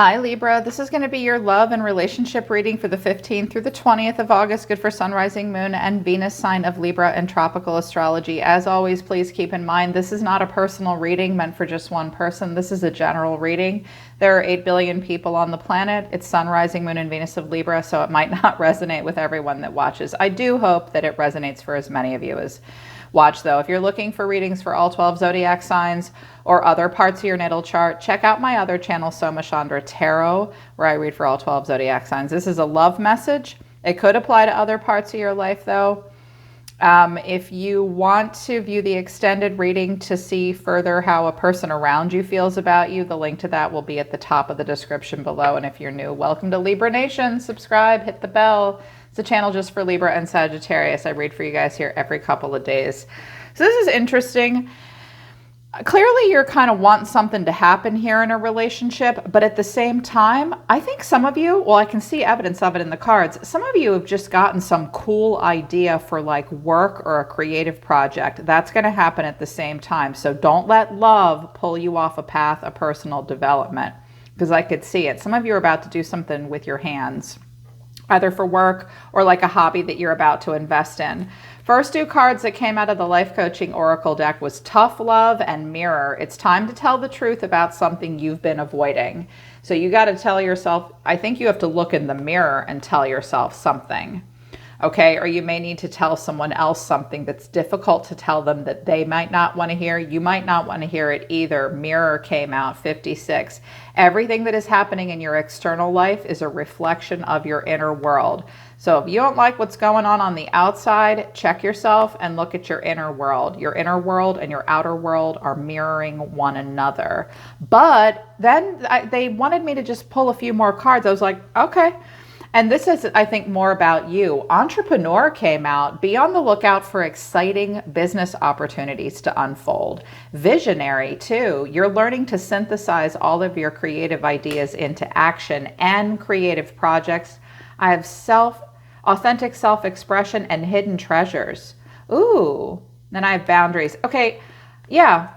Hi Libra, this is going to be your love and relationship reading for the 15th through the 20th of August, good for Sun, Rising, Moon, and Venus sign of Libra and tropical astrology. As always, please keep in mind this is not a personal reading meant for just one person. This is a general reading. There are 8 billion people on the planet. It's Sun, Rising, Moon, and Venus of Libra, so it might not resonate with everyone that watches. I do hope that it resonates for as many of you as watch, though. If you're looking for readings for all 12 zodiac signs or other parts of your natal chart, check out my other channel, Soma Chandra Tarot, where I read for all 12 zodiac signs. This is a love message. It could apply to other parts of your life, though. If you want to view the extended reading to see further how a person around you feels about you, the link to that will be at the top of the description below. And if you're new, welcome to Libra Nation. Subscribe, hit the bell. It's a channel just for Libra and Sagittarius. I read for you guys here every couple of days. So this is interesting. Clearly, you're kind of want something to happen here in a relationship, but at the same time, I think some of you, well, I can see evidence of it in the cards. Some of you have just gotten some cool idea for like work or a creative project. That's going to happen at the same time. So don't let love pull you off a path of personal development, because I could see it. Some of you are about to do something with your hands, either for work or like a hobby that you're about to invest in. First two cards that came out of the Life Coaching Oracle deck was Tough Love and Mirror. It's time to tell the truth about something you've been avoiding. So you got to tell yourself, I think you have to look in the mirror and tell yourself something. Okay, or you may need to tell someone else something that's difficult to tell them that they might not want to hear. You might not want to hear it either. Mirror came out, 56. Everything that is happening in your external life is a reflection of your inner world. So if you don't like what's going on the outside, check yourself and look at your inner world. Your inner world and your outer world are mirroring one another. But then they wanted me to just pull a few more cards. I was like, okay. And this is, I think, more about you. Entrepreneur came out. Be on the lookout for exciting business opportunities to unfold. Visionary, too. You're learning to synthesize all of your creative ideas into action and creative projects. I have authentic self-expression and hidden treasures. Ooh, then I have boundaries. Okay, yeah.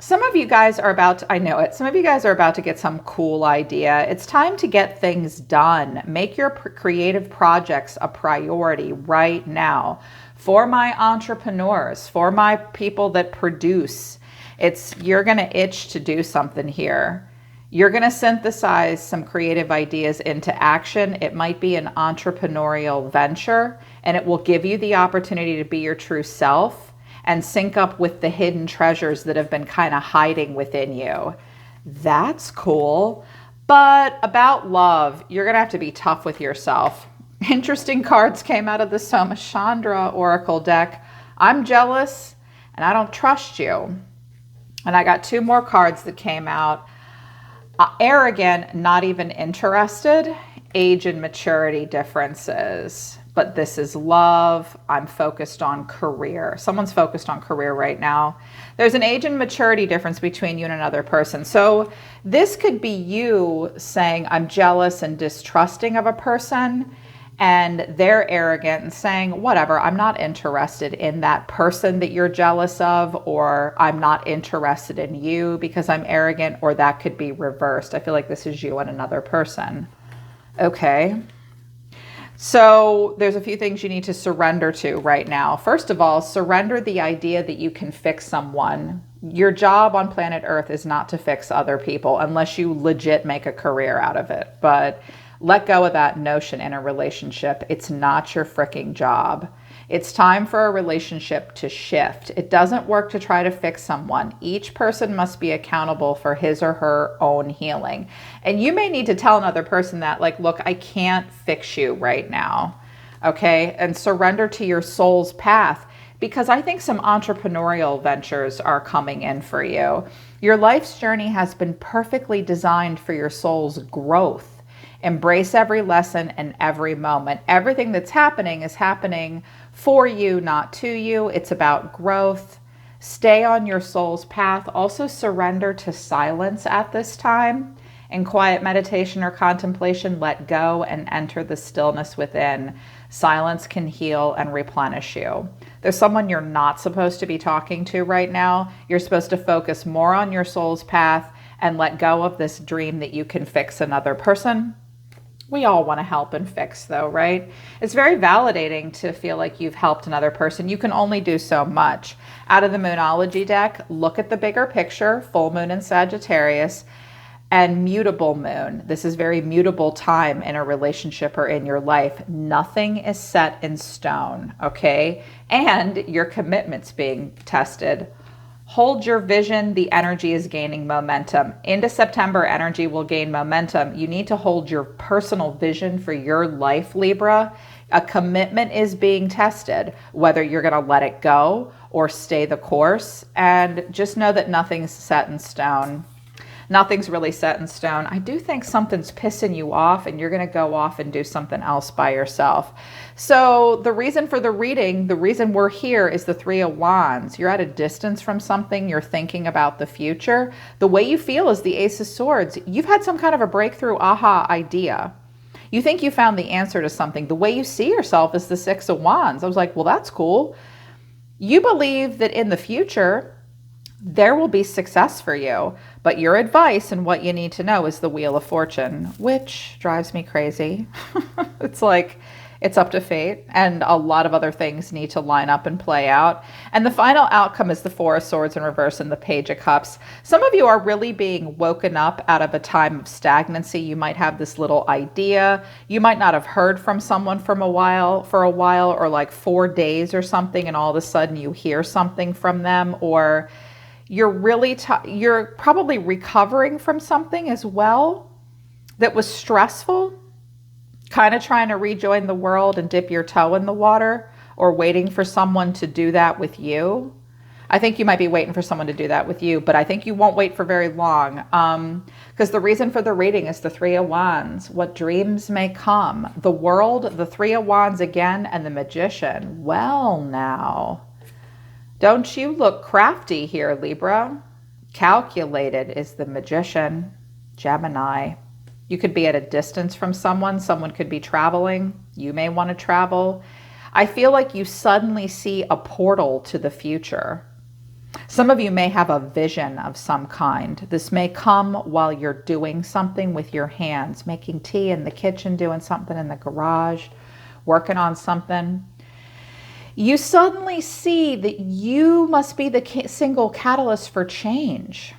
Some of you guys are about to, I know it, some of you guys are about to get some cool idea. It's time to get things done. Make your creative projects a priority right now. For my entrepreneurs, for my people that produce, you're going to itch to do something here. You're going to synthesize some creative ideas into action. It might be an entrepreneurial venture, and it will give you the opportunity to be your true self and sync up with the hidden treasures that have been kind of hiding within you. That's cool. But about love, you're going to have to be tough with yourself. Interesting cards came out of the Soma Chandra Oracle deck. I'm jealous and I don't trust you. And I got two more cards that came out. Arrogant, not even interested. Age and maturity differences. But this is love. I'm focused on career. Someone's focused on career right now. There's an age and maturity difference between you and another person. So this could be you saying, I'm jealous and distrusting of a person, and they're arrogant and saying, whatever, I'm not interested in that person that you're jealous of, or I'm not interested in you because I'm arrogant, or that could be reversed. I feel like this is you and another person. Okay. So there's a few things you need to surrender to right now. First of all, surrender the idea that you can fix someone. Your job on planet Earth is not to fix other people unless you legit make a career out of it. But let go of that notion in a relationship. It's not your freaking job. It's time for a relationship to shift. It doesn't work to try to fix someone. Each person must be accountable for his or her own healing. And you may need to tell another person that, like, look, I can't fix you right now. Okay? And surrender to your soul's path, because I think some entrepreneurial ventures are coming in for you. Your life's journey has been perfectly designed for your soul's growth. Embrace every lesson and every moment. Everything that's happening is happening for you, not to you. It's about growth. Stay on your soul's path. Also surrender to silence at this time. In quiet meditation or contemplation, let go and enter the stillness within. Silence can heal and replenish you. There's someone you're not supposed to be talking to right now. You're supposed to focus more on your soul's path and let go of this dream that you can fix another person. We all want to help and fix though, right? It's very validating to feel like you've helped another person. You can only do so much. Out of the Moonology deck, look at the bigger picture, full moon in Sagittarius, and mutable moon. This is very mutable time in a relationship or in your life. Nothing is set in stone, okay? And your commitment's being tested. Hold your vision. The energy is gaining momentum. Into September, energy will gain momentum. You need to hold your personal vision for your life, Libra. A commitment is being tested, whether you're going to let it go or stay the course. And just know that nothing's set in stone. Nothing's really set in stone. I do think something's pissing you off and you're going to go off and do something else by yourself. So the reason for the reading, the reason we're here is the Three of Wands. You're at a distance from something. You're thinking about the future. The way you feel is the Ace of Swords. You've had some kind of a breakthrough aha idea. You think you found the answer to something. The way you see yourself is the Six of Wands. I was like, well, that's cool. You believe that in the future, there will be success for you, but your advice and what you need to know is the Wheel of Fortune, which drives me crazy. It's like, it's up to fate, and a lot of other things need to line up and play out. And the final outcome is the Four of Swords in reverse and the Page of Cups. Some of you are really being woken up out of a time of stagnancy. You might have this little idea. You might not have heard from someone for a while, or like 4 days or something, and all of a sudden you hear something from them, or you're probably recovering from something as well that was stressful, kind of trying to rejoin the world and dip your toe in the water, or waiting for someone to do that with you. I think you might be waiting for someone to do that with you, but I think you won't wait for very long, because the reason for the reading is the Three of Wands. What dreams may come. The World, the Three of Wands again, and the Magician. Well, now, don't you look crafty here, Libra? Calculated is the Magician. Gemini. You could be at a distance from someone. Someone could be traveling. You may want to travel. I feel like you suddenly see a portal to the future. Some of you may have a vision of some kind. This may come while you're doing something with your hands, making tea in the kitchen, doing something in the garage, working on something. You suddenly see that you must be the single catalyst for change.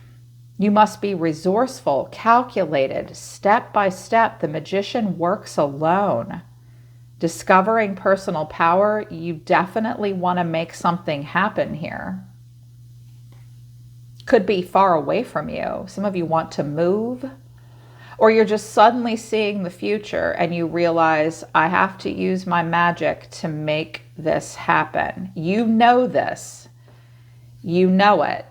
You must be resourceful, calculated, step by step. The Magician works alone. Discovering personal power, you definitely want to make something happen here. Could be far away from you. Some of you want to move, or you're just suddenly seeing the future and you realize, I have to use my magic to make this happen. You know this. You know it.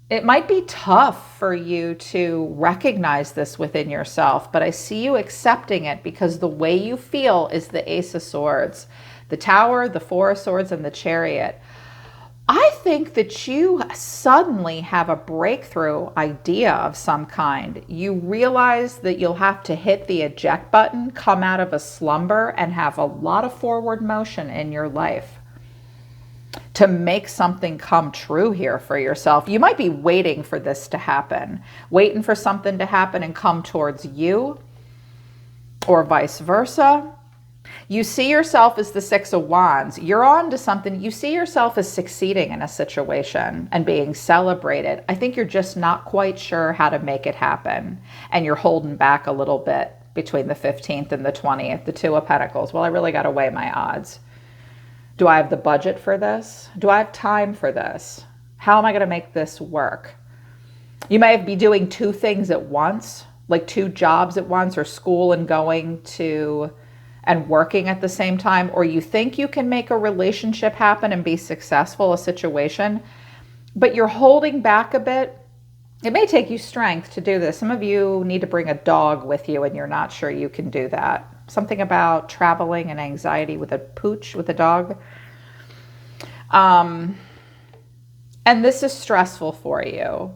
It might be tough for you to recognize this within yourself, but I see you accepting it because the way you feel is the Ace of Swords, the Tower, the Four of Swords, and the Chariot. I think that you suddenly have a breakthrough idea of some kind. You realize that you'll have to hit the eject button, come out of a slumber, and have a lot of forward motion in your life to make something come true here for yourself. You might be waiting for this to happen, waiting for something to happen and come towards you, or vice versa. You see yourself as the Six of Wands. You're on to something. You see yourself as succeeding in a situation and being celebrated. I think you're just not quite sure how to make it happen. And you're holding back a little bit between the 15th and the 20th, the Two of Pentacles. Well, I really got to weigh my odds. Do I have the budget for this? Do I have time for this? How am I going to make this work? You may be doing 2 things at once, like 2 jobs at once, or school and going to and working at the same time, or you think you can make a relationship happen and be successful, a situation, but you're holding back a bit. It may take you strength to do this. Some of you need to bring a dog with you and you're not sure you can do that. Something about traveling and anxiety with a pooch, with a dog. And this is stressful for you.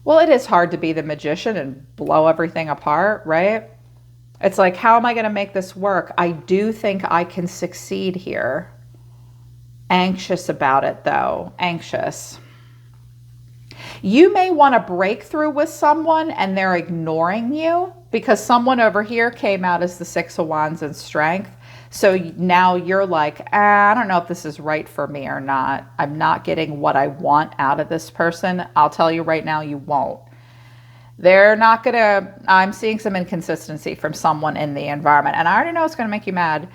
Well, it is hard to be the Magician and blow everything apart, right? It's like, how am I going to make this work? I do think I can succeed here. Anxious about it, though. Anxious. You may want to break through with someone and they're ignoring you because someone over here came out as the Six of Wands in strength. So now you're like, I don't know if this is right for me or not. I'm not getting what I want out of this person. I'll tell you right now, you won't. They're not going to, I'm seeing some inconsistency from someone in the environment. And I already know it's going to make you mad.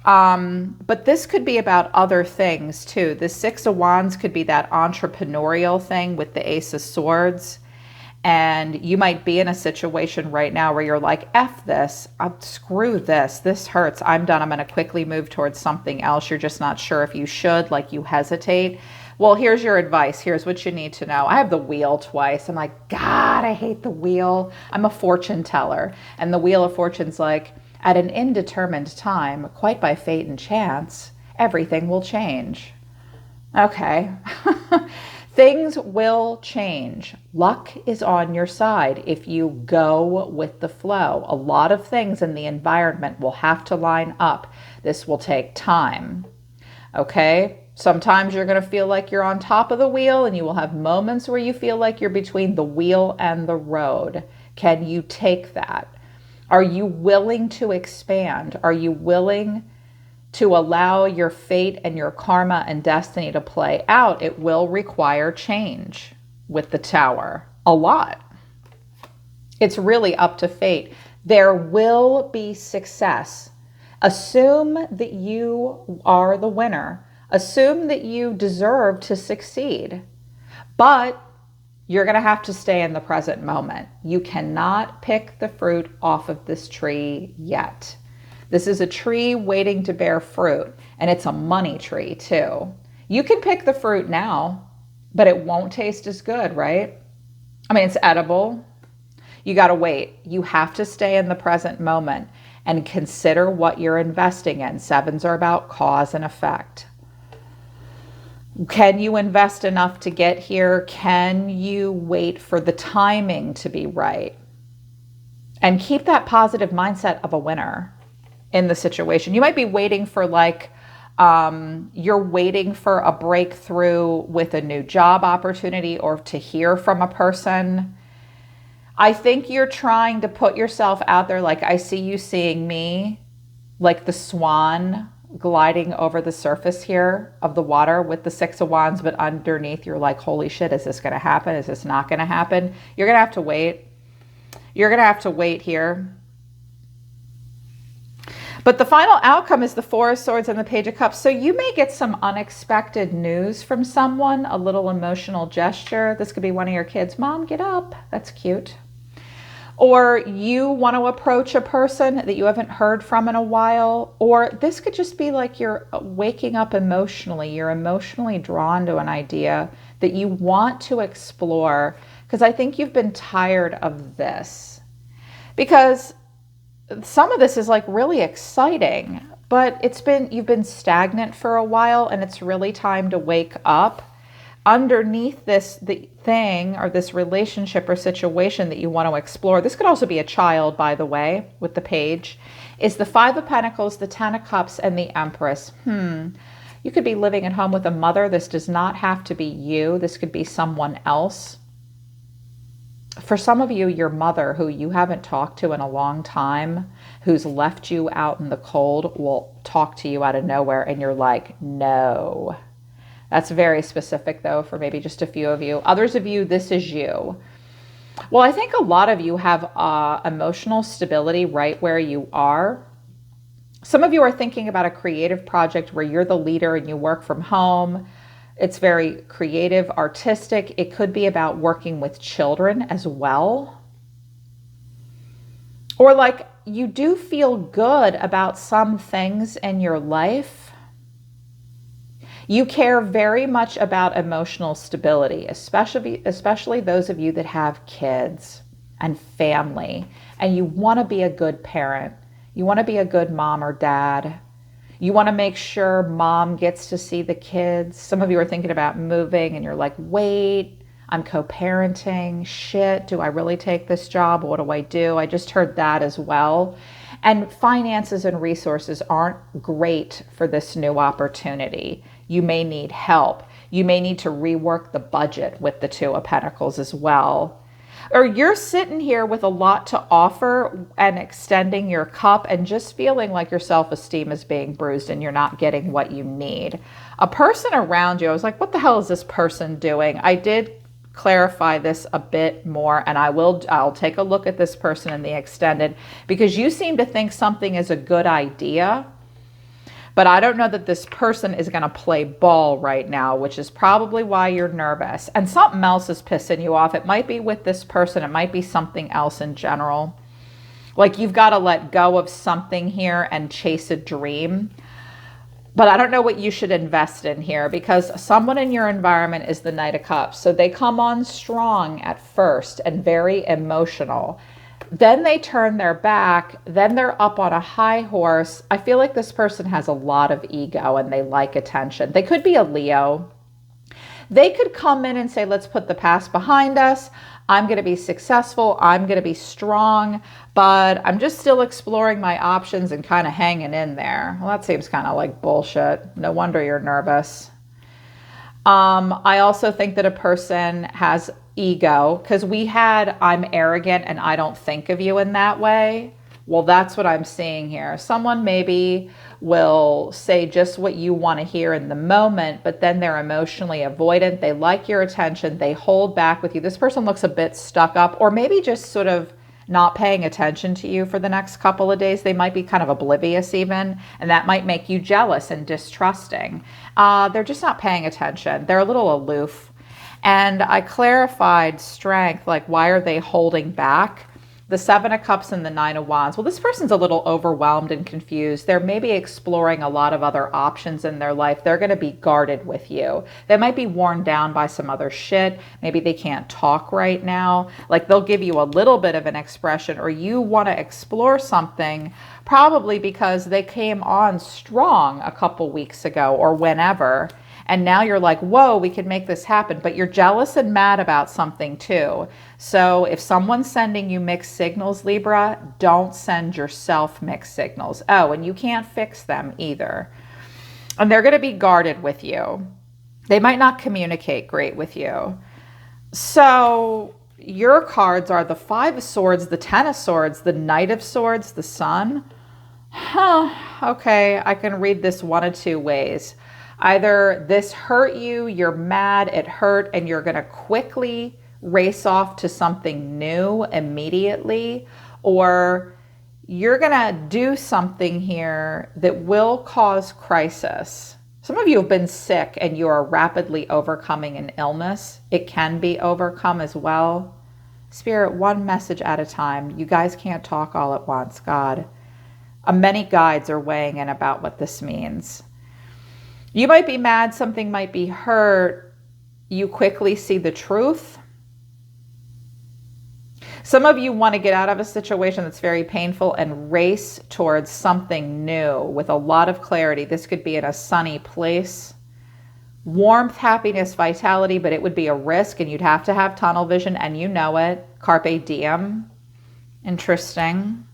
But this could be about other things too. The Six of Wands could be that entrepreneurial thing with the Ace of Swords. And you might be in a situation right now where you're like, F this, screw this, this hurts, I'm done, I'm going to quickly move towards something else. You're just not sure if you should, like you hesitate. Well, here's your advice. Here's what you need to know. I have the wheel twice. I'm like, God, I hate the wheel. I'm a fortune teller. And the Wheel of Fortune's like, at an indeterminate time, quite by fate and chance, everything will change. Okay. Things will change. Luck is on your side if you go with the flow. A lot of things in the environment will have to line up. This will take time. Okay? Sometimes you're going to feel like you're on top of the wheel, and you will have moments where you feel like you're between the wheel and the road. Can you take that? Are you willing to expand? Are you willing to allow your fate and your karma and destiny to play out? It will require change with the Tower. A lot. It's really up to fate. There will be success. Assume that you are the winner. Assume that you deserve to succeed. But you're going to have to stay in the present moment. You cannot pick the fruit off of this tree yet. This is a tree waiting to bear fruit, and it's a money tree too. You can pick the fruit now, but it won't taste as good, right? I mean, it's edible. You got to wait. You have to stay in the present moment and consider what you're investing in. Sevens are about cause and effect. Can you invest enough to get here? Can you wait for the timing to be right? And keep that positive mindset of a winner in the situation. You might be waiting for you're waiting for a breakthrough with a new job opportunity or to hear from a person. I think you're trying to put yourself out there. Like I see you seeing me, like the swan gliding over the surface here of the water with the Six of Wands, but underneath you're like, holy shit, is this going to happen? Is this not going to happen? You're going to have to wait. You're going to have to wait here. But the final outcome is the Four of Swords and the Page of Cups. So you may get some unexpected news from someone, a little emotional gesture. This could be one of your kids. Mom, get up. That's cute. Or you want to approach a person that you haven't heard from in a while. Or this could just be like you're waking up emotionally. You're emotionally drawn to an idea that you want to explore. Because I think you've been tired of this. Because some of this is like really exciting, but you've been stagnant for a while, and it's really time to wake up. Underneath the thing or this relationship or situation that you want to explore, this could also be a child, by the way, with the page, is the Five of Pentacles, the Ten of Cups, and the Empress. You could be living at home with a mother. This does not have to be you. This could be someone else. For some of you, your mother, who you haven't talked to in a long time, who's left you out in the cold, will talk to you out of nowhere, and you're like, no. That's very specific, though, for maybe just a few of you. Others of you, this is you. Well, I think a lot of you have emotional stability right where you are. Some of you are thinking about a creative project where you're the leader and you work from home. It's very creative, artistic. It could be about working with children as well. Or like you do feel good about some things in your life. You care very much about emotional stability, especially those of you that have kids and family, and you want to be a good parent. You want to be a good mom or dad. You want to make sure mom gets to see the kids. Some of you are thinking about moving and you're like, wait, I'm co-parenting. Shit, do I really take this job? What do I do? I just heard that as well. And finances and resources aren't great for this new opportunity. You may need help. You may need to rework the budget with the Two of Pentacles as well. Or you're sitting here with a lot to offer and extending your cup and just feeling like your self-esteem is being bruised and you're not getting what you need. A person around you, I was like, what the hell is this person doing? I did clarify this a bit more, and I'll take a look at this person in the extended, because you seem to think something is a good idea. But I don't know that this person is going to play ball right now, which is probably why you're nervous. And something else is pissing you off. It might be with this person. It might be something else in general. Like you've got to let go of something here and chase a dream. But I don't know what you should invest in here, because someone in your environment is the Knight of Cups. So they come on strong at first and very emotional. Then they turn their back, then they're up on a high horse. I feel like this person has a lot of ego and they like attention. They could be a Leo. They could come in and say, let's put the past behind us. I'm going to be successful. I'm going to be strong, but I'm just still exploring my options and kind of hanging in there. Well, that seems kind of like bullshit. No wonder you're nervous. I also think that a person has ego, because we had I'm arrogant and I don't think of you in that way. Well, that's what I'm seeing here. Someone maybe will say just what you want to hear in the moment, but then they're emotionally avoidant. They like your attention. They hold back with you. This person looks a bit stuck up, or maybe just sort of not paying attention to you for the next couple of days. They might be kind of oblivious even, and that might make you jealous and distrusting. They're just not paying attention. They're a little aloof. And I clarified strength, like why are they holding back? The Seven of Cups and the Nine of Wands. Well, this person's a little overwhelmed and confused. They're maybe exploring a lot of other options in their life. They're going to be guarded with you. They might be worn down by some other shit. Maybe they can't talk right now. Like they'll give you a little bit of an expression, or you want to explore something, probably because they came on strong a couple weeks ago or whenever. And now you're like, whoa, we can make this happen. But you're jealous and mad about something too. So if someone's sending you mixed signals, Libra, don't send yourself mixed signals. Oh, and you can't fix them either. And they're going to be guarded with you. They might not communicate great with you. So your cards are the Five of Swords, the Ten of Swords, the Knight of Swords, the Sun. Okay, I can read this one of two ways. Either this hurt you, you're mad, it hurt, and you're going to quickly race off to something new immediately, or you're going to do something here that will cause crisis. Some of you have been sick and you are rapidly overcoming an illness. It can be overcome as well. Spirit, one message at a time. You guys can't talk all at once, God. Many guides are weighing in about what this means. You might be mad, something might be hurt. You quickly see the truth. Some of you want to get out of a situation that's very painful and race towards something new with a lot of clarity. This could be in a sunny place. Warmth, happiness, vitality, but it would be a risk and you'd have to have tunnel vision, and you know it. Carpe diem. Interesting.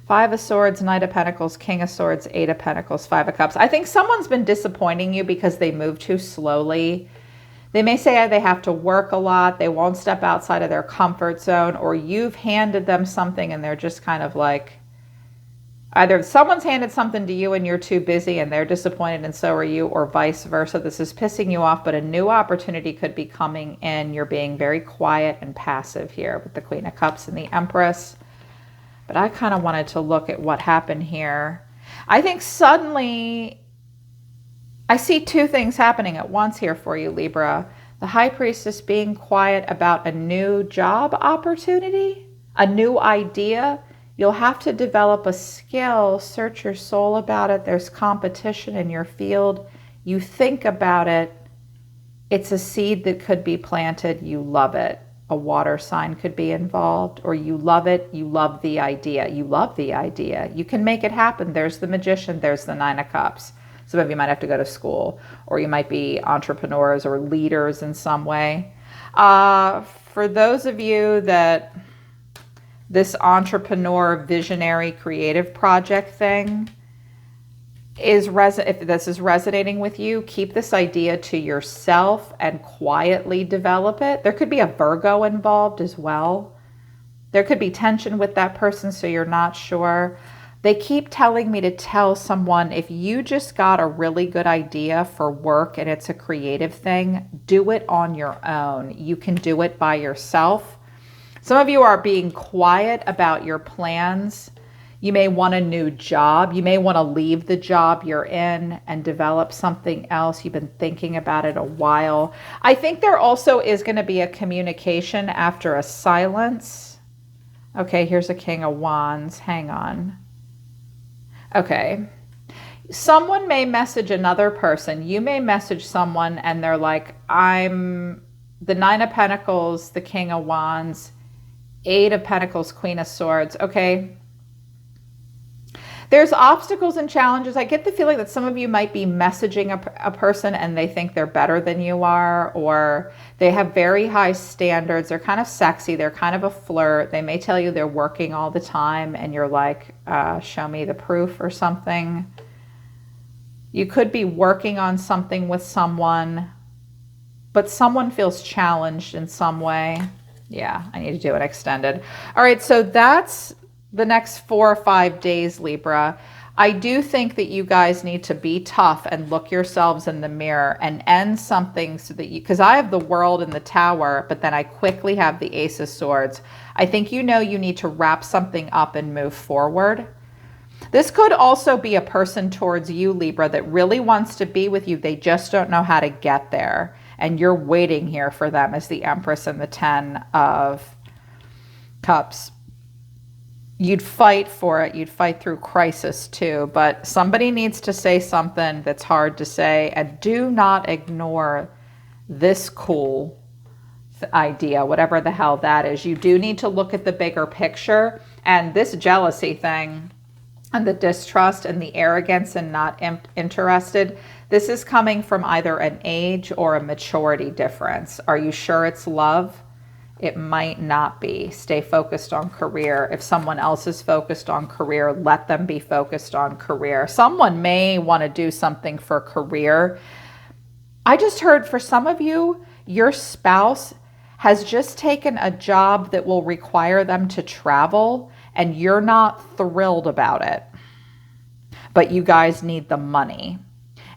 Five of Swords, Knight of Pentacles, King of Swords, Eight of Pentacles, Five of Cups. I think someone's been disappointing you because they move too slowly. They may say they have to work a lot. They won't step outside of their comfort zone, or you've handed them something and they're just kind of like, either someone's handed something to you and you're too busy and they're disappointed and so are you, or vice versa. This is pissing you off, but a new opportunity could be coming in. You're being very quiet and passive here with the Queen of Cups and the Empress. But I kind of wanted to look at what happened here. I think suddenly I see two things happening at once here for you, Libra. The High Priestess being quiet about a new job opportunity, a new idea. You'll have to develop a skill, search your soul about it. There's competition in your field. You think about it. It's a seed that could be planted. You love it. A water sign could be involved, or you love it. You love the idea. You love the idea. You can make it happen. There's the Magician. There's the Nine of Cups. Some of you might have to go to school, or you might be entrepreneurs or leaders in some way. For those of you that this entrepreneur, visionary, creative project thing, if this is resonating with you, keep this idea to yourself and quietly develop it. There could be a Virgo involved as well. There could be tension with that person, so you're not sure. They keep telling me to tell someone, if you just got a really good idea for work and it's a creative thing, do it on your own. You can do it by yourself. Some of you are being quiet about your plans. You may want a new job. You may want to leave the job you're in and develop something else. You've been thinking about it a while. I think there also is going to be a communication after a silence. Okay, here's a King of Wands. Hang on. Okay. Someone may message another person. You may message someone and they're like, I'm the Nine of Pentacles, the King of Wands, Eight of Pentacles, Queen of Swords. Okay. There's obstacles and challenges. I get the feeling that some of you might be messaging a person and they think they're better than you are, or they have very high standards. They're kind of sexy. They're kind of a flirt. They may tell you they're working all the time and you're like, show me the proof or something. You could be working on something with someone, but someone feels challenged in some way. Yeah, I need to do it extended. All right, so that's the next 4 or 5 days, Libra. I do think that you guys need to be tough and look yourselves in the mirror and end something so that you, because I have the World and the Tower, but then I quickly have the Ace of Swords. I think you know you need to wrap something up and move forward. This could also be a person towards you, Libra, that really wants to be with you. They just don't know how to get there. And you're waiting here for them as the Empress and the 10 of Cups. You'd fight for it. You'd fight through crisis too, but somebody needs to say something that's hard to say, and do not ignore this cool idea, whatever the hell that is. You do need to look at the bigger picture, and this jealousy thing and the distrust and the arrogance and not interested, this is coming from either an age or a maturity difference. Are you sure it's love? It might not be. Stay focused on career. If someone else is focused on career, let them be focused on career. Someone may want to do something for career. I just heard for some of you, your spouse has just taken a job that will require them to travel, and you're not thrilled about it. But you guys need the money.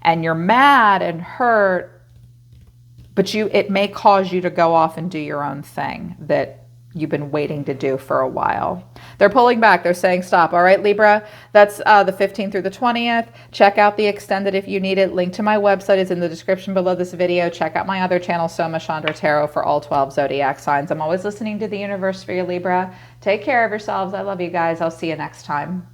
And you're mad and hurt, but it may cause you to go off and do your own thing that you've been waiting to do for a while. They're pulling back. They're saying stop. All right, Libra, that's the 15th through the 20th. Check out the extended if you need it. Link to my website is in the description below this video. Check out my other channel, Soma Chandra Tarot, for all 12 zodiac signs. I'm always listening to the universe for you, Libra. Take care of yourselves. I love you guys. I'll see you next time.